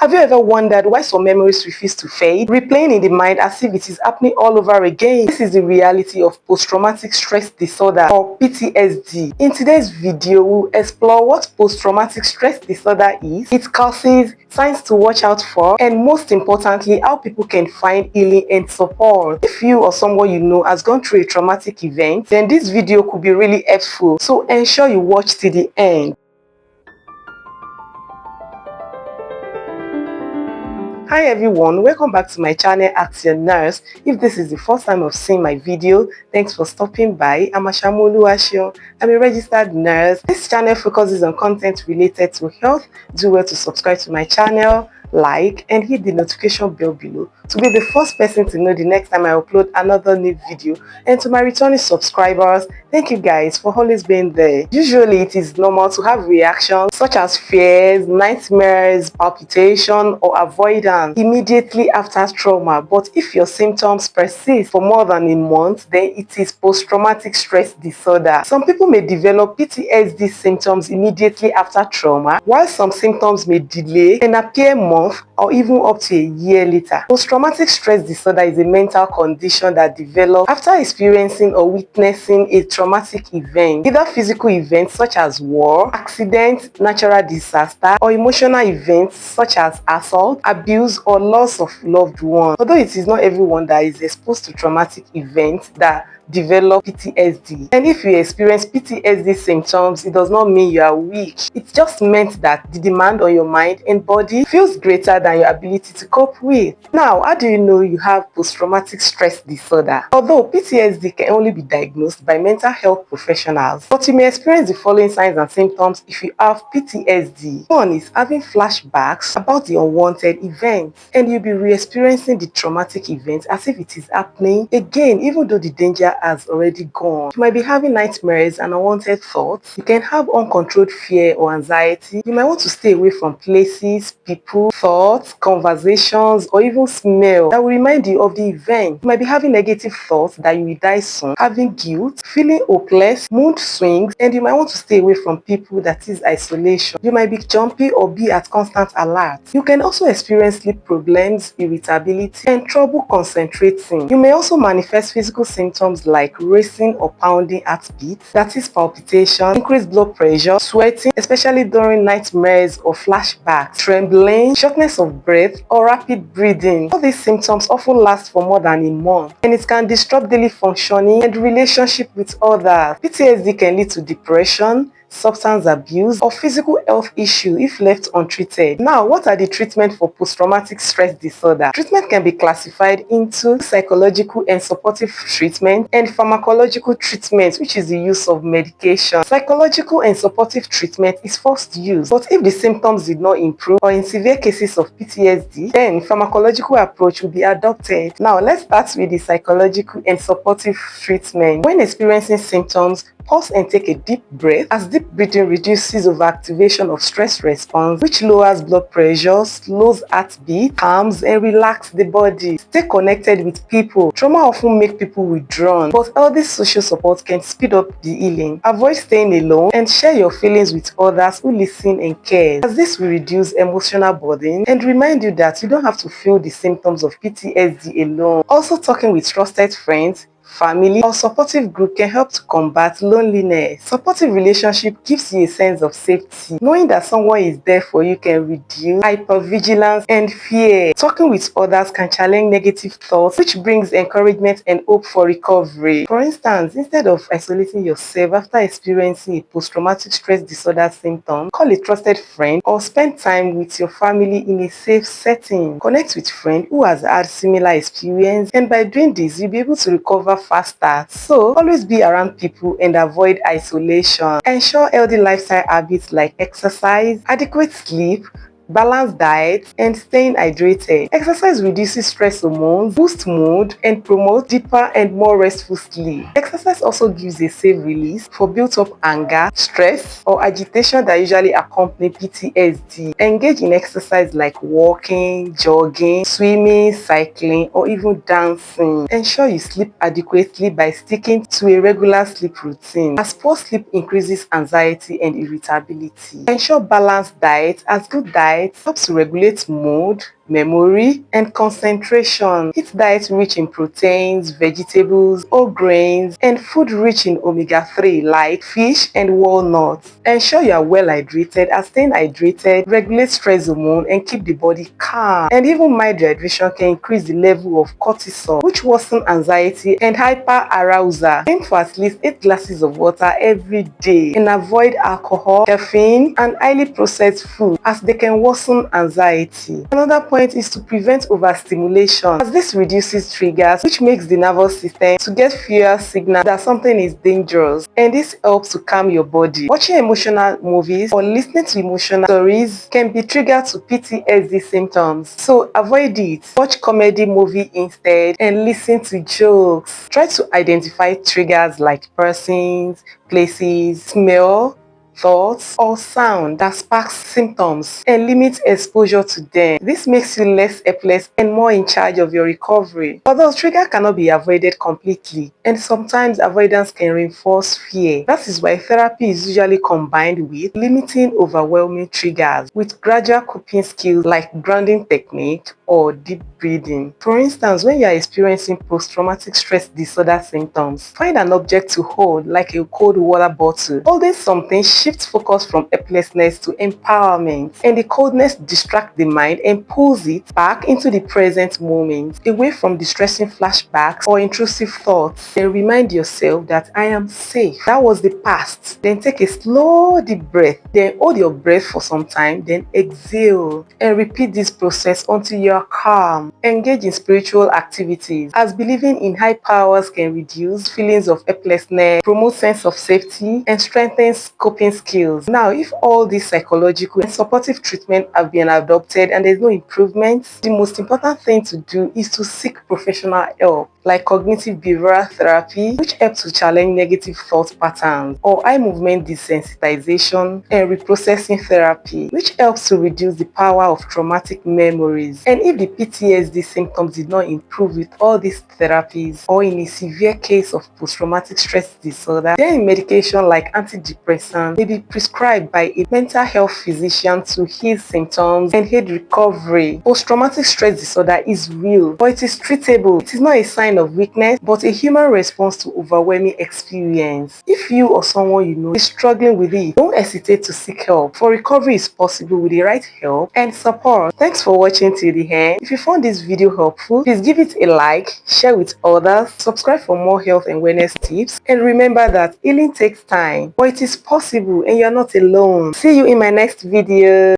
Have you ever wondered why some memories refuse to fade, replaying in the mind as if it is happening all over again? This is the reality of post-traumatic stress disorder, or PTSD. In today's video, we'll explore what post-traumatic stress disorder is, its causes, signs to watch out for, and most importantly, how people can find healing and support. If you or someone you know has gone through a traumatic event, then this video could be really helpful, so ensure you watch till the end. Hi everyone, welcome back to my channel Ask Your Nurse. If this is the first time of seeing my video, thanks for stopping by. I'm Ashamolu Ashio. I'm a registered nurse. This channel focuses on content related to health. Do well to subscribe to my channel, like, and hit the notification bell below to be the first person to know the next time I upload another new video. And to my returning subscribers, thank you guys for always being there. Usually it is normal to have reactions such as fears, nightmares, palpitation, or avoidance immediately after trauma. But if your symptoms persist for more than a month, then it is post-traumatic stress disorder. Some people may develop PTSD symptoms immediately after trauma, while some symptoms may delay and appear months or even up to a year later. Post-traumatic stress disorder is a mental condition that develops after experiencing or witnessing a traumatic event, either physical events such as war, accident, natural disaster, or emotional events such as assault, abuse, or loss of loved ones. Although it is not everyone that is exposed to traumatic events that develop PTSD. And if you experience PTSD symptoms, it does not mean you are weak. It just meant that the demand on your mind and body feels greater than your ability to cope with. Now, how do you know you have post-traumatic stress disorder? Although PTSD can only be diagnosed by mental health professionals, but you may experience the following signs and symptoms if you have PTSD. One is having flashbacks about the unwanted events, and you'll be re-experiencing the traumatic event as if it is happening again, even though the danger has already gone. You might be having nightmares and unwanted thoughts. You can have uncontrolled fear or anxiety. You might want to stay away from places, people, thoughts, conversations, or even smell that will remind you of the event. You might be having negative thoughts that you will die soon, having guilt, feeling hopeless, mood swings, and you might want to stay away from people, that is isolation. You might be jumpy or be at constant alert. You can also experience sleep problems, irritability, and trouble concentrating. You may also manifest physical symptoms like racing or pounding heartbeat, that is palpitation, increased blood pressure, sweating, especially during nightmares or flashbacks, trembling, shortness of breath, or rapid breathing. All these symptoms often last for more than a month, and it can disrupt daily functioning and relationship with others. PTSD can lead to depression, substance abuse, or physical health issue if left untreated. Now, what are the treatments for post-traumatic stress disorder? Treatment can be classified into psychological and supportive treatment and pharmacological treatment, which is the use of medication. Psychological and supportive treatment is first used, but if the symptoms did not improve or in severe cases of PTSD, then pharmacological approach will be adopted. Now, let's start with the psychological and supportive treatment. When experiencing symptoms, pause and take a deep breath, as deep breathing reduces overactivation of stress response, which lowers blood pressure, slows heartbeat, calms and relaxes the body. Stay connected with people. Trauma often makes people withdrawn, but healthy social support can speed up the healing. Avoid staying alone and share your feelings with others who listen and care, as this will reduce emotional burden and remind you that you don't have to feel the symptoms of PTSD alone. Also, talking with trusted friends, family, or supportive group can help to combat loneliness. Supportive relationship gives you a sense of safety. Knowing that someone is there for you can reduce hypervigilance and fear. Talking with others can challenge negative thoughts, which brings encouragement and hope for recovery. For instance, instead of isolating yourself after experiencing a post-traumatic stress disorder symptom, call a trusted friend or spend time with your family in a safe setting. Connect with friends who has had similar experience, and by doing this, you'll be able to recover faster. So always be around people and avoid isolation. Ensure healthy lifestyle habits like exercise, adequate sleep, balanced diet, and staying hydrated. Exercise reduces stress hormones, boosts mood, and promotes deeper and more restful sleep. Exercise also gives a safe release for built-up anger, stress, or agitation that usually accompany PTSD. Engage in exercise like walking, jogging, swimming, cycling, or even dancing. Ensure you sleep adequately by sticking to a regular sleep routine, as poor sleep increases anxiety and irritability. Ensure balanced diet, as good diet diet helps to regulate mood, memory, and concentration. Eat diets rich in proteins, vegetables, whole grains, and food rich in omega-3 like fish and walnuts. Ensure you are well hydrated, as staying hydrated regulates stress hormone and keep the body calm. And even mild dehydration can increase the level of cortisol, which worsen anxiety and hyperarousal. Aim for at least 8 glasses of water every day and avoid alcohol, caffeine, and highly processed food as they can worsen anxiety. Another point is to prevent overstimulation, as this reduces triggers, which makes the nervous system to get fewer signals that something is dangerous, and this helps to calm your body. Watching emotional movies or listening to emotional stories can be triggered to PTSD symptoms, so avoid it. Watch comedy movie instead and listen to jokes. Try to identify triggers like persons, places, smell, thoughts, or sound that sparks symptoms and limit exposure to them. This makes you less helpless and more in charge of your recovery. Although trigger cannot be avoided completely, and sometimes avoidance can reinforce fear. That is why therapy is usually combined with limiting overwhelming triggers with gradual coping skills like grounding technique or deep breathing. For instance, when you are experiencing post-traumatic stress disorder symptoms, find an object to hold like a cold water bottle. Holding something shifts focus from helplessness to empowerment, and the coldness distracts the mind and pulls it back into the present moment, away from distressing flashbacks or intrusive thoughts. Then remind yourself that I am safe. That was the past. Then take a slow deep breath. Then hold your breath for some time, then exhale, and repeat this process until you are calm. Engage in spiritual activities, as believing in high powers can reduce feelings of helplessness, promote sense of safety, and strengthen coping skills. Now, if all these psychological and supportive treatment have been adopted and there's no improvement, the most important thing to do is to seek professional help, like cognitive behavioral therapy, which helps to challenge negative thought patterns, or eye movement desensitization and reprocessing therapy, which helps to reduce the power of traumatic memories. And if the PTSD symptoms did not improve with all these therapies, or in a severe case of post-traumatic stress disorder, then medication like antidepressants may be prescribed by a mental health physician to heal symptoms and aid recovery. Post-traumatic stress disorder is real, but it is treatable. It is not a sign of weakness, but a human response to overwhelming experience. If you or someone you know is struggling with it, don't hesitate to seek help, for recovery is possible with the right help and support. Thanks for watching till the end. If you found this video helpful, please give it a like, share with others, subscribe for more health and wellness tips, and remember that healing takes time, but it is possible and you're not alone. See you in my next video.